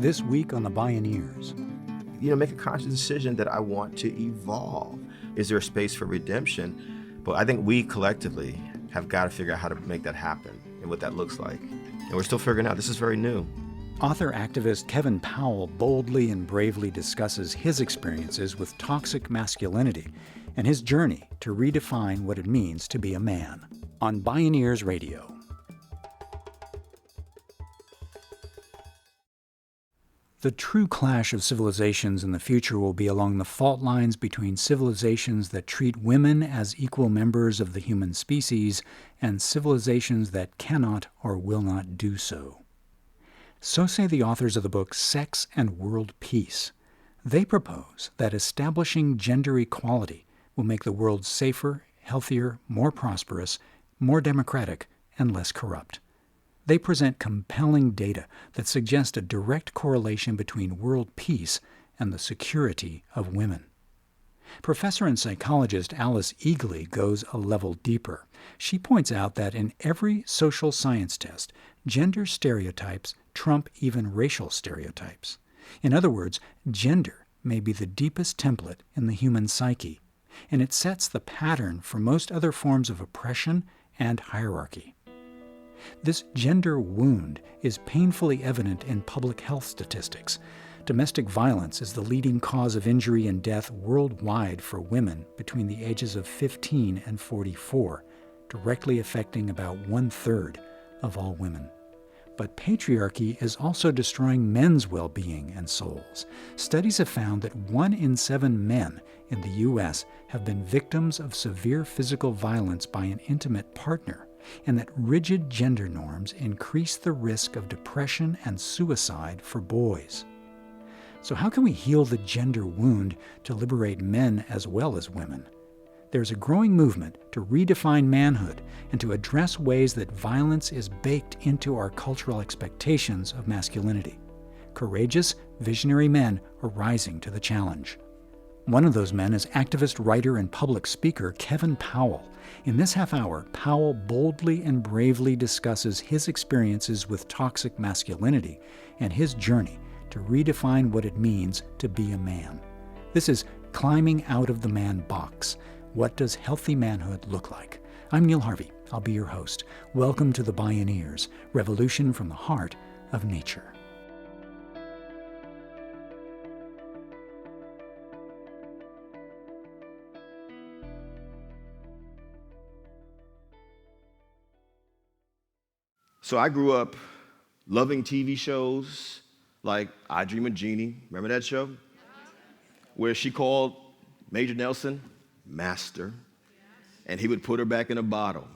this week on the Bioneers. Make a conscious decision that I want to evolve. Is there a space for redemption? But I think we collectively have got to figure out how to make that happen and what that looks like. And we're still figuring out. This is very new. Author-activist Kevin Powell boldly and bravely discusses his experiences with toxic masculinity and his journey to redefine what it means to be a man on Bioneers Radio. The true clash of civilizations in the future will be along the fault lines between civilizations that treat women as equal members of the human species and civilizations that cannot or will not do so. So say the authors of the book Sex and World Peace. They propose that establishing gender equality will make the world safer, healthier, more prosperous, more democratic, and less corrupt. They present compelling data that suggest a direct correlation between world peace and the security of women. Professor and psychologist Alice Eagley goes a level deeper. She points out that in every social science test, gender stereotypes trump even racial stereotypes. In other words, gender may be the deepest template in the human psyche, and it sets the pattern for most other forms of oppression and hierarchy. This gender wound is painfully evident in public health statistics. Domestic violence is the leading cause of injury and death worldwide for women between the ages of 15 and 44, directly affecting about 1/3 of all women. But patriarchy is also destroying men's well-being and souls. Studies have found that 1 in 7 men in the U.S. have been victims of severe physical violence by an intimate partner, and that rigid gender norms increase the risk of depression and suicide for boys. So how can we heal the gender wound to liberate men as well as women? There's a growing movement to redefine manhood and to address ways that violence is baked into our cultural expectations of masculinity. Courageous, visionary men are rising to the challenge. One of those men is activist, writer, and public speaker Kevin Powell. In this half hour, Powell boldly and bravely discusses his experiences with toxic masculinity and his journey to redefine what it means to be a man. This is Climbing Out of the Man Box. What does healthy manhood look like? I'm Neil Harvey. I'll be your host. Welcome to the Bioneers, revolution from the heart of nature. So I grew up loving TV shows like I Dream of Jeannie. Remember that show? Where she called Major Nelson Master, and he would put her back in a bottle.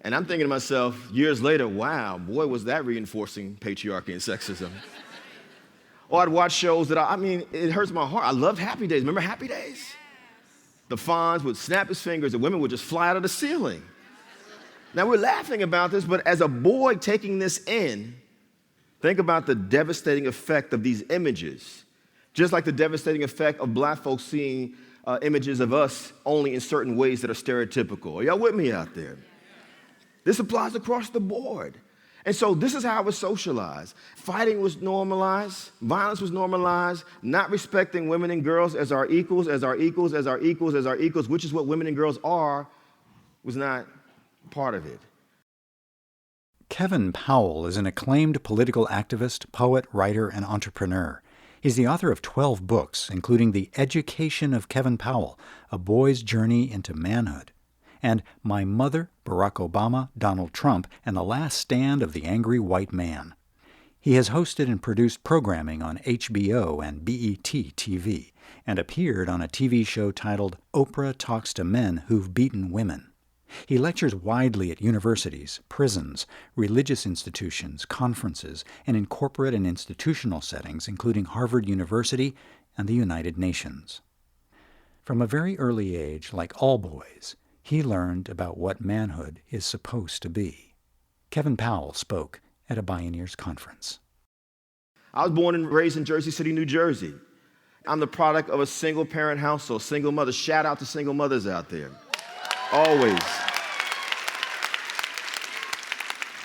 And I'm thinking to myself, years later, wow, boy, was that reinforcing patriarchy and sexism. Or I'd watch shows that, it hurts my heart. I loved Happy Days. Remember Happy Days? The Fonz would snap his fingers and women would just fly out of the ceiling. Now, we're laughing about this, but as a boy taking this in, think about the devastating effect of these images. Just like the devastating effect of black folks seeing images of us only in certain ways that are stereotypical. Are y'all with me out there? This applies across the board. And so this is how it was socialized. Fighting was normalized. Violence was normalized. Not respecting women and girls as our equals, as our equals, as our equals, as our equals, which is what women and girls are, was not part of it. Kevin Powell is an acclaimed political activist, poet, writer, and entrepreneur. He's the author of 12 books, including The Education of Kevin Powell, A Boy's Journey into Manhood, and My Mother, Barack Obama, Donald Trump, and the Last Stand of the Angry White Man. He has hosted and produced programming on HBO and BET TV, and appeared on a TV show titled Oprah Talks to Men Who've Beaten Women. He lectures widely at universities, prisons, religious institutions, conferences, and in corporate and institutional settings, including Harvard University and the United Nations. From a very early age, like all boys, he learned about what manhood is supposed to be. Kevin Powell spoke at a Bioneers conference. I was born and raised in Jersey City, New Jersey. I'm the product of a single-parent household, single mother. Shout out to single mothers out there. Always.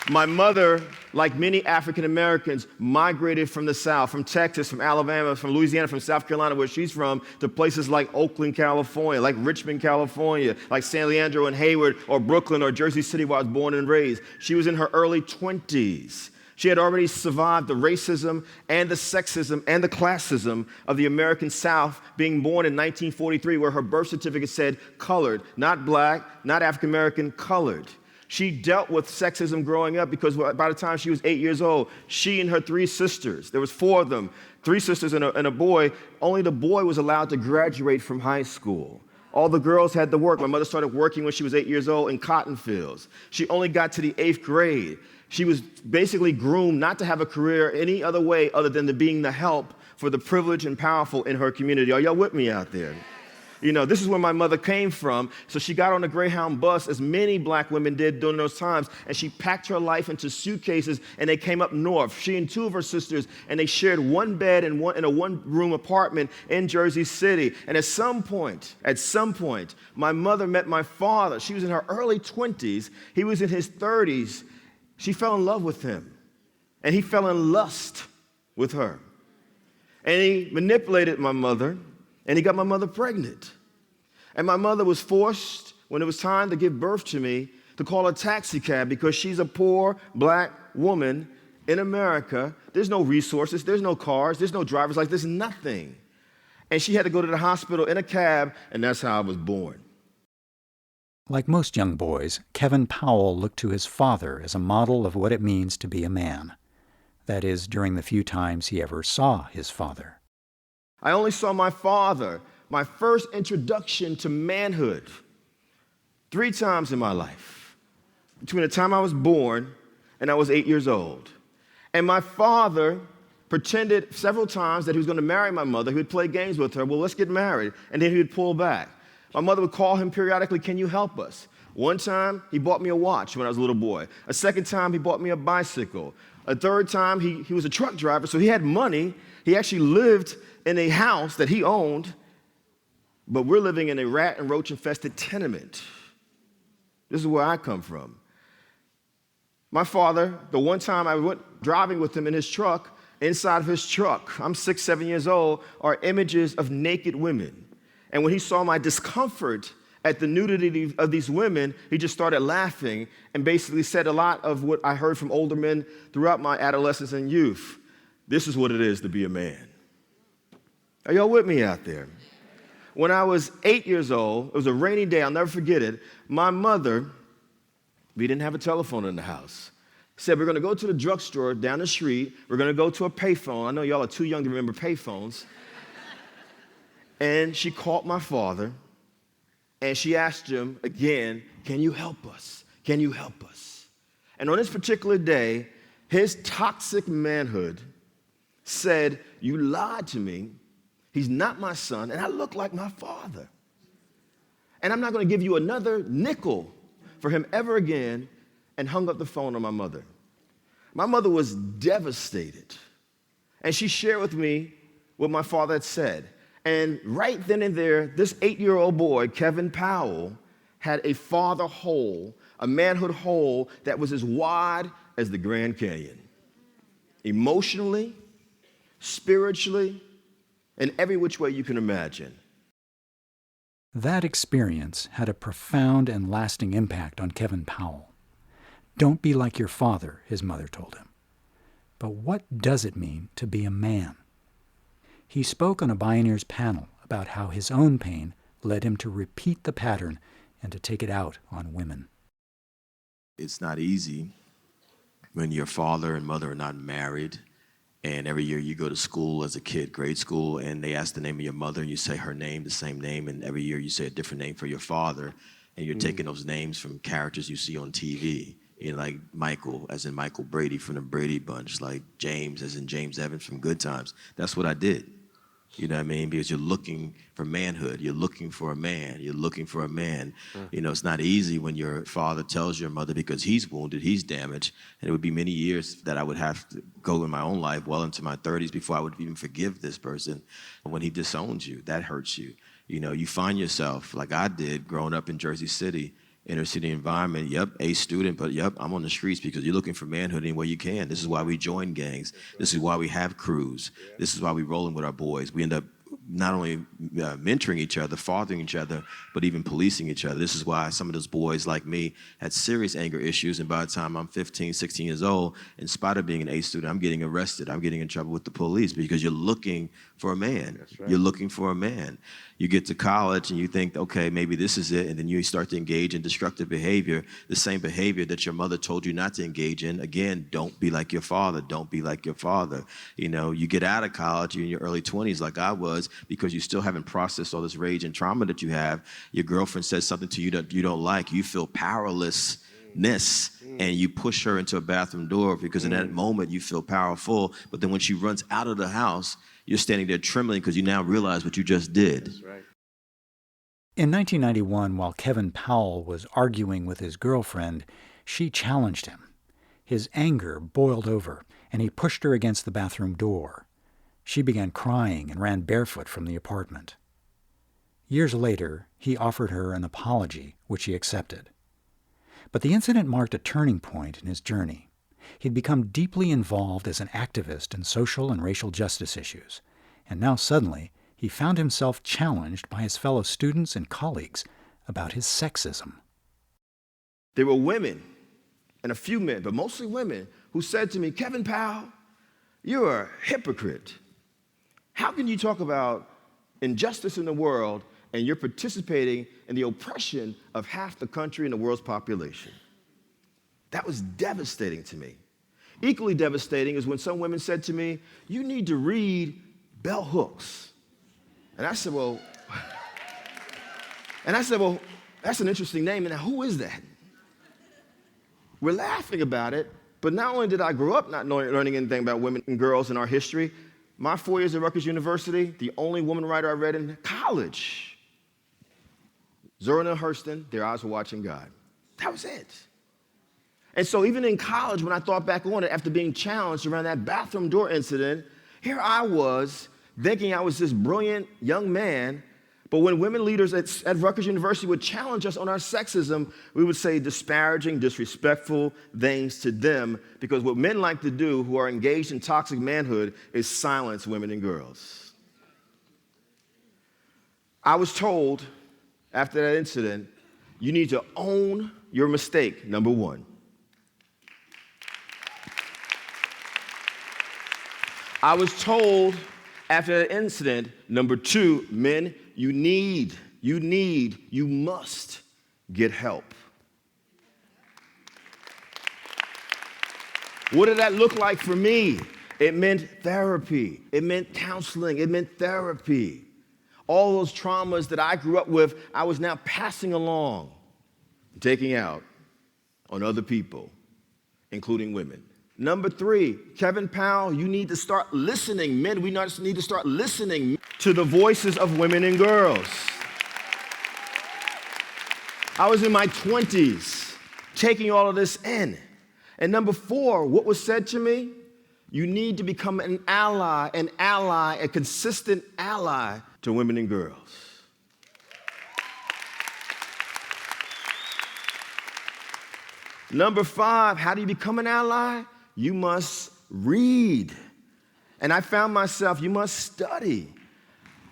My mother, like many African Americans, migrated from the South, from Texas, from Alabama, from Louisiana, from South Carolina, where she's from, to places like Oakland, California, like Richmond, California, like San Leandro and Hayward, or Brooklyn, or Jersey City, where I was born and raised. She was in her early 20s. She had already survived the racism and the sexism and the classism of the American South, being born in 1943, where her birth certificate said colored, not black, not African American, colored. She dealt with sexism growing up because by the time she was 8 years old, she and her three sisters, there was four of them, three sisters and a boy, only the boy was allowed to graduate from high school. All the girls had to work. My mother started working when she was 8 years old in cotton fields. She only got to the 8th grade. She was basically groomed not to have a career any other way other than to being the help for the privileged and powerful in her community. Are y'all with me out there? You know, this is where my mother came from. So she got on a Greyhound bus, as many black women did during those times, and she packed her life into suitcases, and they came up north. She and two of her sisters, and they shared one bed in a one-room apartment in Jersey City. And at some point, my mother met my father. She was in her early 20s. He was in his 30s. She fell in love with him, and he fell in lust with her. And he manipulated my mother, and he got my mother pregnant. And my mother was forced, when it was time to give birth to me, to call a taxi cab because she's a poor black woman in America. There's no resources, there's no cars, there's no drivers, like there's nothing. And she had to go to the hospital in a cab, and that's how I was born. Like most young boys, Kevin Powell looked to his father as a model of what it means to be a man. That is, during the few times he ever saw his father. I only saw my father, my first introduction to manhood, 3 times in my life, between the time I was born and I was 8 years old. And my father pretended several times that he was going to marry my mother. He would play games with her. Well, let's get married. And then he would pull back. My mother would call him periodically, can you help us? One time, he bought me a watch when I was a little boy. A second time, he bought me a bicycle. A third time, he was a truck driver, so he had money. He actually lived in a house that he owned, but we're living in a rat and roach-infested tenement. This is where I come from. My father, the one time I went driving with him in his truck, inside of his truck, I'm 6, 7 years old, are images of naked women. And when he saw my discomfort at the nudity of these women, he just started laughing and basically said a lot of what I heard from older men throughout my adolescence and youth. This is what it is to be a man. Are y'all with me out there? When I was 8 years old, it was a rainy day, I'll never forget it, my mother, we didn't have a telephone in the house, said we're going to go to the drugstore down the street, we're going to go to a payphone. I know y'all are too young to remember payphones. And she called my father, and she asked him again, can you help us? Can you help us? And on this particular day, his toxic manhood said, you lied to me. He's not my son, and I look like my father. And I'm not going to give you another nickel for him ever again, and hung up the phone on my mother. My mother was devastated, and she shared with me what my father had said. And right then and there, this 8-year-old boy, Kevin Powell, had a father hole, a manhood hole that was as wide as the Grand Canyon. Emotionally, spiritually, in every which way you can imagine. That experience had a profound and lasting impact on Kevin Powell. Don't be like your father, his mother told him. But what does it mean to be a man? He spoke on a Bioneers panel about how his own pain led him to repeat the pattern and to take it out on women. It's not easy when your father and mother are not married, and every year you go to school as a kid, grade school, and they ask the name of your mother, and you say her name, the same name, and every year you say a different name for your father, and you're taking those names from characters you see on TV. You know, like Michael, as in Michael Brady from the Brady Bunch, like James, as in James Evans from Good Times. That's what I did. You know what I mean? Because you're looking for manhood. You're looking for a man. You're looking for a man. You know, it's not easy when your father tells your mother because he's wounded, he's damaged, and it would be many years that I would have to go in my own life, well into my 30s, before I would even forgive this person. When he disowns you, that hurts you. You know, you find yourself, like I did growing up in Jersey City, inner city environment. Yep, A student, but yep, I'm on the streets because you're looking for manhood any way you can. This is why we join gangs. This is why we have crews. This is why we rolling with our boys. We end up not only mentoring each other, fathering each other, but even policing each other. This is why some of those boys like me had serious anger issues, and by the time I'm 15, 16 years old, in spite of being an A student, I'm getting arrested. I'm getting in trouble with the police because you're looking for a man. That's right. You're looking for a man. You get to college and you think, okay, maybe this is it, and then you start to engage in destructive behavior, the same behavior that your mother told you not to engage in. Again, don't be like your father. Don't be like your father. You know, you get out of college, you're in your early 20s like I was, because you still haven't processed all this rage and trauma that you have. Your girlfriend says something to you that you don't like. You feel powerlessness, and you push her into a bathroom door because in that moment you feel powerful, but then when she runs out of the house, you're standing there trembling because you now realize what you just did. That's right. In 1991, while Kevin Powell was arguing with his girlfriend, she challenged him. His anger boiled over, and he pushed her against the bathroom door. She began crying and ran barefoot from the apartment. Years later, he offered her an apology, which she accepted. But the incident marked a turning point in his journey. He'd become deeply involved as an activist in social and racial justice issues, and now suddenly he found himself challenged by his fellow students and colleagues about his sexism. There were women, and a few men, but mostly women, who said to me, Kevin Powell, you're a hypocrite. How can you talk about injustice in the world and you're participating in the oppression of half the country and the world's population? That was devastating to me. Equally devastating is when some women said to me, you need to read Bell Hooks. And I said, well, that's an interesting name, and who is that? We're laughing about it, but not only did I grow up not learning anything about women and girls in our history, my 4 years at Rutgers University, the only woman writer I read in college, Zora Neale Hurston, Their Eyes Were Watching God. That was it. And so even in college, when I thought back on it, after being challenged around that bathroom door incident, here I was thinking I was this brilliant young man, but when women leaders at Rutgers University would challenge us on our sexism, we would say disparaging, disrespectful things to them, because what men like to do who are engaged in toxic manhood is silence women and girls. I was told after that incident, you need to own your mistake, number one. I was told after that incident, number two, men, you must get help. What did that look like for me? It meant therapy. It meant counseling. It meant therapy. All those traumas that I grew up with, I was now passing along, taking out on other people, including women. Number three, Kevin Powell, you need to start listening. Men, we need to start listening to the voices of women and girls. I was in my 20s, taking all of this in. And number four, what was said to me? You need to become an ally, a consistent ally to women and girls. Number five, how do you become an ally? You must read. And I found myself, you must study.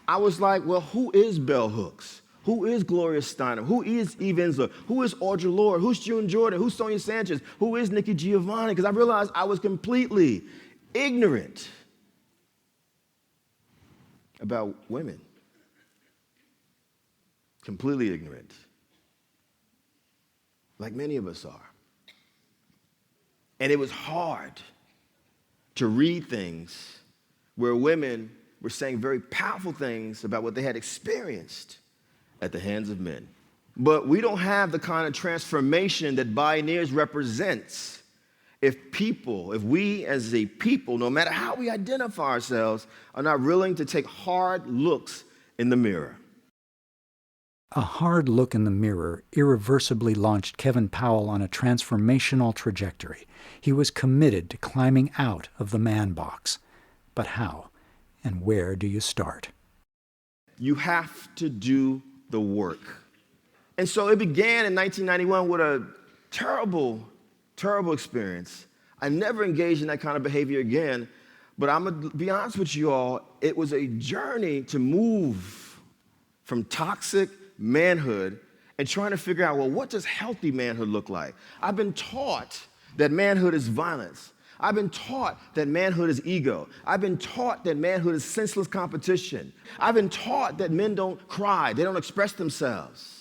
I was like, well, who is Bell Hooks? Who is Gloria Steinem? Who is Eve Ensler? Who is Audre Lorde? Who's June Jordan? Who's Sonia Sanchez? Who is Nikki Giovanni? Because I realized I was completely ignorant about women. Completely ignorant. Like many of us are. And it was hard to read things where women were saying very powerful things about what they had experienced at the hands of men. But we don't have the kind of transformation that Bioneers represents if we as a people, no matter how we identify ourselves, are not willing to take hard looks in the mirror. A hard look in the mirror irreversibly launched Kevin Powell on a transformational trajectory. He was committed to climbing out of the man box. But how and where do you start? You have to do the work. And so it began in 1991 with a terrible, terrible experience. I never engaged in that kind of behavior again, but I'm gonna be honest with you all, it was a journey to move from toxic manhood and trying to figure out, well, what does healthy manhood look like? I've been taught that manhood is violence. I've been taught that manhood is ego. I've been taught that manhood is senseless competition. I've been taught that men don't cry, they don't express themselves.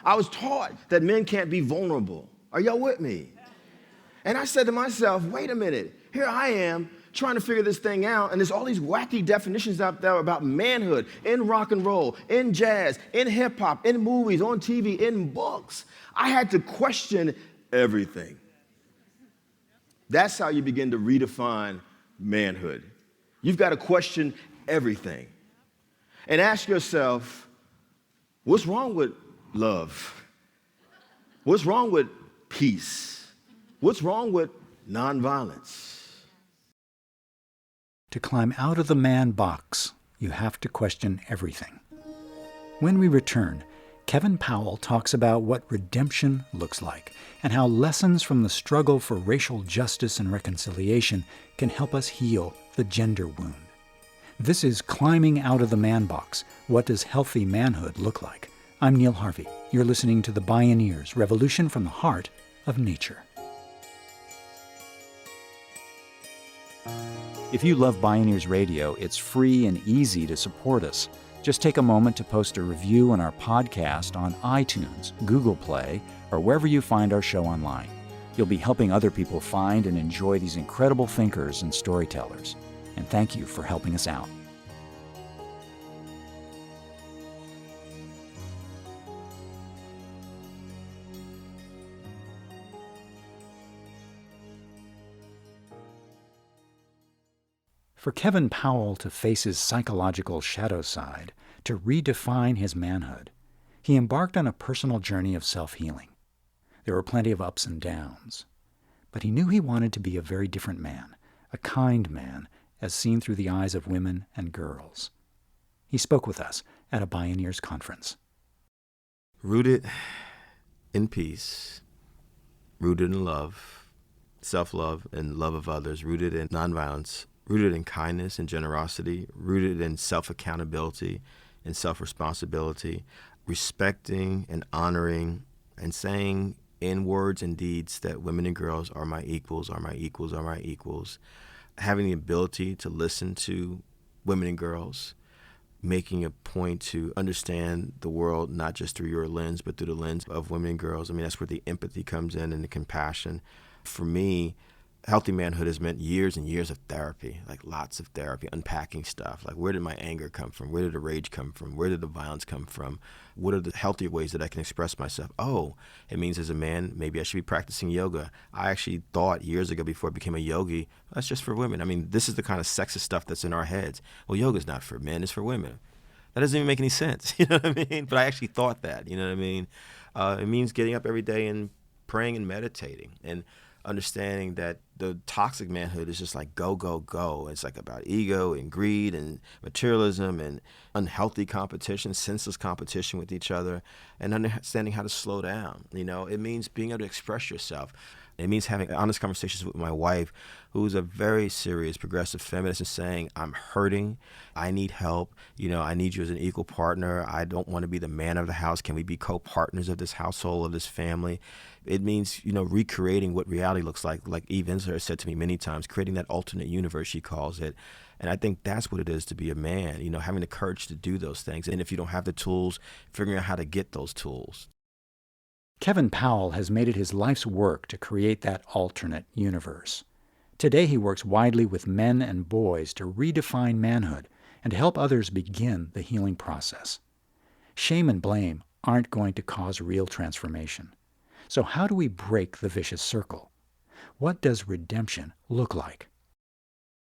I was taught that men can't be vulnerable. Are y'all with me? And I said to myself, wait a minute, here I am trying to figure this thing out, and there's all these wacky definitions out there about manhood in rock and roll, in jazz, in hip hop, in movies, on TV, in books. I had to question everything. That's how you begin to redefine manhood. You've got to question everything and ask yourself, what's wrong with love? What's wrong with peace? What's wrong with nonviolence? To climb out of the man box, you have to question everything. When we return, Kevin Powell talks about what redemption looks like and how lessons from the struggle for racial justice and reconciliation can help us heal the gender wound. This is Climbing Out of the Man Box. What does healthy manhood look like? I'm Neil Harvey. You're listening to the Bioneers, Revolution from the Heart of Nature. If you love Bioneers Radio, it's free and easy to support us. Just take a moment to post a review on our podcast on iTunes, Google Play, or wherever you find our show online. You'll be helping other people find and enjoy these incredible thinkers and storytellers. And thank you for helping us out. For Kevin Powell to face his psychological shadow side, to redefine his manhood, he embarked on a personal journey of self-healing. There were plenty of ups and downs, but he knew he wanted to be a very different man, a kind man, as seen through the eyes of women and girls. He spoke with us at a Bioneers conference. Rooted in peace, rooted in love, self-love and love of others, rooted in nonviolence, rooted in kindness and generosity, rooted in self-accountability and self-responsibility, respecting and honoring and saying in words and deeds that women and girls are my equals, are my equals, are my equals, having the ability to listen to women and girls, making a point to understand the world not just through your lens, but through the lens of women and girls. I mean, that's where the empathy comes in and the compassion. For me, healthy manhood has meant years and years of therapy, like lots of therapy, unpacking stuff. Like, where did my anger come from? Where did the rage come from? Where did the violence come from? What are the healthier ways that I can express myself? Oh, it means as a man, maybe I should be practicing yoga. I actually thought years ago before I became a yogi, that's just for women. I mean, this is the kind of sexist stuff that's in our heads. Well, yoga's not for men, it's for women. That doesn't even make any sense, you know what I mean? But I actually thought that, you know what I mean? It means getting up every day and praying and meditating and understanding that the toxic manhood is just like go, go, go. It's like about ego and greed and materialism and unhealthy competition, senseless competition with each other, and understanding how to slow down. You know, it means being able to express yourself. It means having honest conversations with my wife, who's a very serious progressive feminist, and saying, I'm hurting, I need help, you know, I need you as an equal partner, I don't want to be the man of the house, can we be co-partners of this household, of this family? It means, you know, recreating what reality looks like Eve Ensler has said to me many times, creating that alternate universe, she calls it. And I think that's what it is to be a man, you know, having the courage to do those things. And if you don't have the tools, figuring out how to get those tools. Kevin Powell has made it his life's work to create that alternate universe. Today he works widely with men and boys to redefine manhood and to help others begin the healing process. Shame and blame aren't going to cause real transformation. So how do we break the vicious circle? What does redemption look like?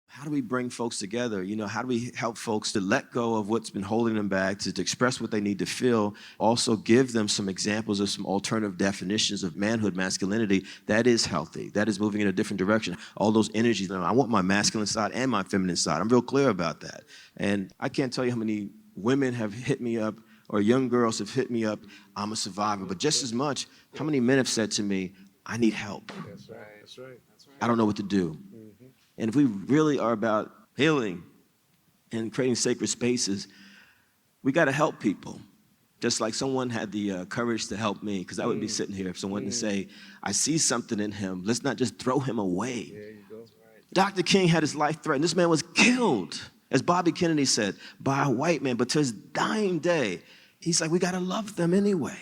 How do we bring folks together? You know, how do we help folks to let go of what's been holding them back, to express what they need to feel, also give them some examples of some alternative definitions of manhood, masculinity that is healthy, that is moving in a different direction. All those energies, I want my masculine side and my feminine side. I'm real clear about that. And I can't tell you how many women have hit me up or young girls have hit me up, I'm a survivor. But just as much, how many men have said to me, I need help. That's right. That's right. I don't know what to do. And if we really are about healing and creating sacred spaces, we got to help people. Just like someone had the courage to help me, because I would be sitting here if someone to say, I see something in him. Let's not just throw him away. There you go. Dr. King had his life threatened. This man was killed, as Bobby Kennedy said, by a white man. But to his dying day, he's like, we got to love them anyway.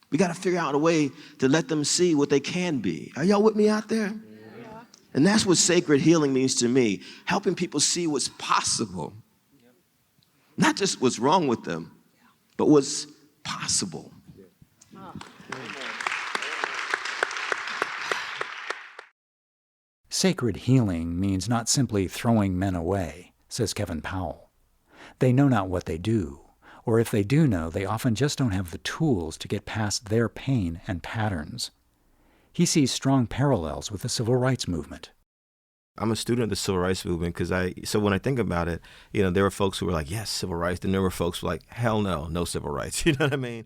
We got to figure out a way to let them see what they can be. Are y'all with me out there? Yeah. And that's what sacred healing means to me, helping people see what's possible. Not just what's wrong with them, but what's possible. Sacred healing means not simply throwing men away, says Kevin Powell. They know not what they do, or if they do know, they often just don't have the tools to get past their pain and patterns. He sees strong parallels with the civil rights movement. I'm a student of the civil rights movement so when I think about it, there were folks who were like, yes, civil rights. Then there were folks who were like, hell no, no civil rights. You know what I mean?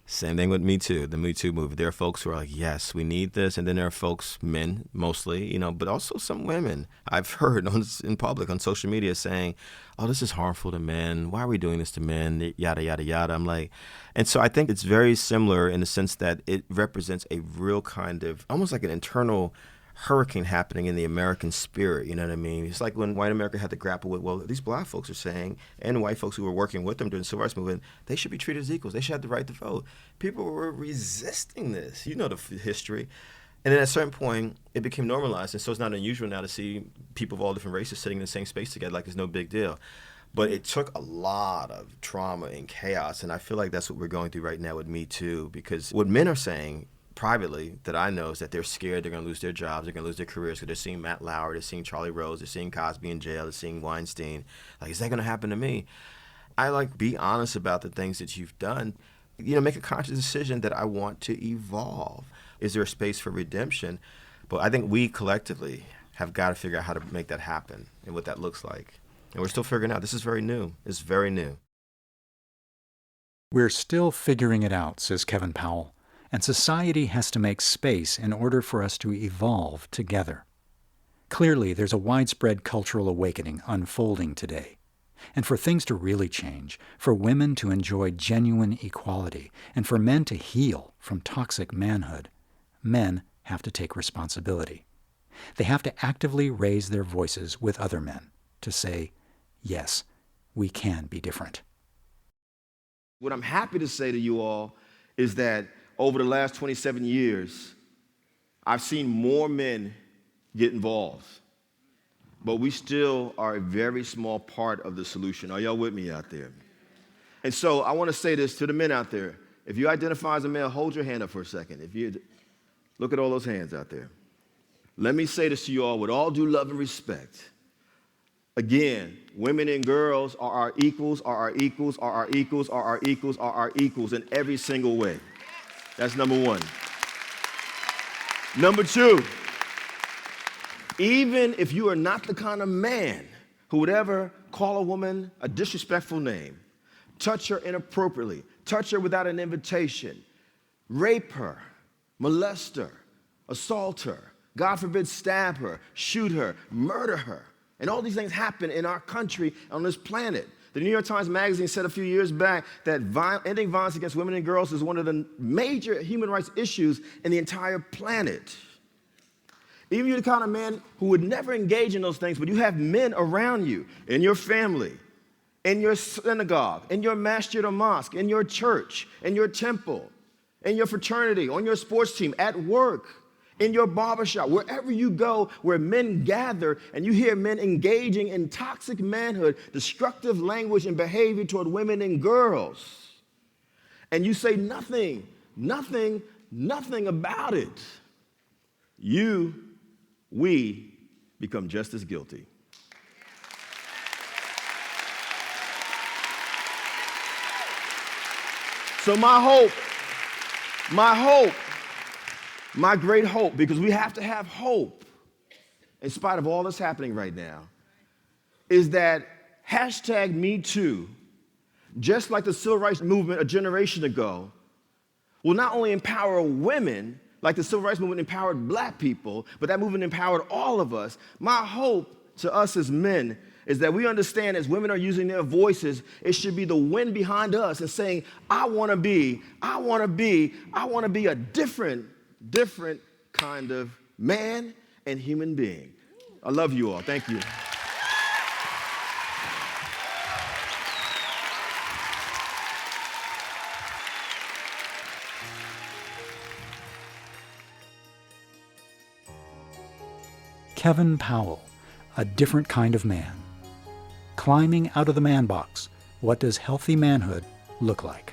Same thing with Me Too, the Me Too movement. There are folks who are like, yes, we need this. And then there are folks, men mostly, but also some women I've heard in public on social media saying, oh, this is harmful to men. Why are we doing this to men? Yada, yada, yada. I'm like, and so I think it's very similar in the sense that it represents a real kind of, almost like an internal hurricane happening in the American spirit, you know what I mean? It's like when white America had to grapple with, well, these black folks are saying, and white folks who were working with them during the civil rights movement, they should be treated as equals. They should have the right to vote. People were resisting this. You know the history. And then at a certain point, it became normalized, and so it's not unusual now to see people of all different races sitting in the same space together like it's no big deal. But it took a lot of trauma and chaos, and I feel like that's what we're going through right now with Me Too, because what men are saying privately that I know is that they're scared they're going to lose their jobs, they're going to lose their careers, because they're seeing Matt Lauer, they're seeing Charlie Rose, they're seeing Cosby in jail, they're seeing Weinstein. Like, is that going to happen to me? Be honest about the things that you've done. Make a conscious decision that I want to evolve. Is there a space for redemption? But I think we collectively have got to figure out how to make that happen and what that looks like. And we're still figuring out. This is very new. It's very new. We're still figuring it out, says Kevin Powell. And society has to make space in order for us to evolve together. Clearly, there's a widespread cultural awakening unfolding today. And for things to really change, for women to enjoy genuine equality, and for men to heal from toxic manhood, men have to take responsibility. They have to actively raise their voices with other men to say, yes, we can be different. What I'm happy to say to you all is that over the last 27 years, I've seen more men get involved, but we still are a very small part of the solution. Are y'all with me out there? And so I want to say this to the men out there. If you identify as a male, hold your hand up for a second. Look at all those hands out there. Let me say this to you all with all due love and respect. Again, women and girls are our equals, are our equals, are our equals, are our equals, are our equals in every single way. That's number one. Number two, even if you are not the kind of man who would ever call a woman a disrespectful name, touch her inappropriately, touch her without an invitation, rape her, molest her, assault her, God forbid, stab her, shoot her, murder her. And all these things happen in our country, on this planet. The New York Times Magazine said a few years back that ending violence against women and girls is one of the major human rights issues in the entire planet. Even you're the kind of man who would never engage in those things, but you have men around you, in your family, in your synagogue, in your masjid or mosque, in your church, in your temple, in your fraternity, on your sports team, at work, in your barbershop, wherever you go, where men gather and you hear men engaging in toxic manhood, destructive language and behavior toward women and girls. And you say nothing about it. We become just as guilty. So my great hope, because we have to have hope in spite of all that's happening right now, is that #MeToo just like the civil rights movement a generation ago, will not only empower women, like the civil rights movement empowered black people, but that movement empowered all of us. My hope to us as men is that we understand as women are using their voices, it should be the wind behind us and saying, I want to be a different kind of man and human being. I love you all. Thank you. Kevin Powell, a different kind of man. Climbing out of the man box. What does healthy manhood look like?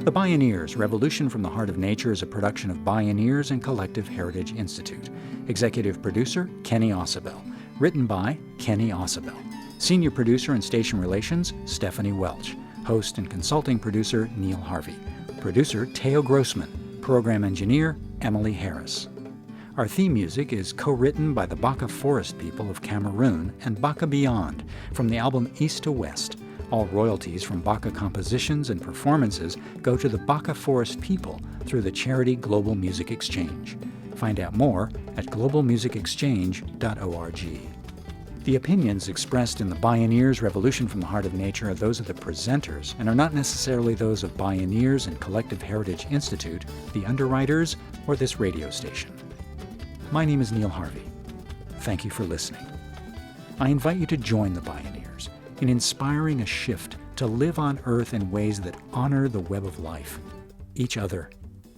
The Bioneers, Revolution from the Heart of Nature is a production of Bioneers and Collective Heritage Institute. Executive producer, Kenny Ausubel. Written by Kenny Ausubel. Senior producer and station relations, Stephanie Welch. Host and consulting producer, Neil Harvey. Producer, Teo Grossman. Program engineer, Emily Harris. Our theme music is co-written by the Baka Forest people of Cameroon and Baka Beyond from the album East to West. All royalties from Baka compositions and performances go to the Baka Forest people through the charity Global Music Exchange. Find out more at globalmusicexchange.org. The opinions expressed in the Bioneers Revolution from the Heart of Nature are those of the presenters and are not necessarily those of Bioneers and Collective Heritage Institute, the underwriters, or this radio station. My name is Neil Harvey. Thank you for listening. I invite you to join the Bioneers in inspiring a shift to live on Earth in ways that honor the web of life, each other,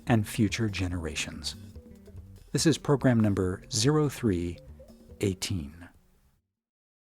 and future generations. This is program number 0318.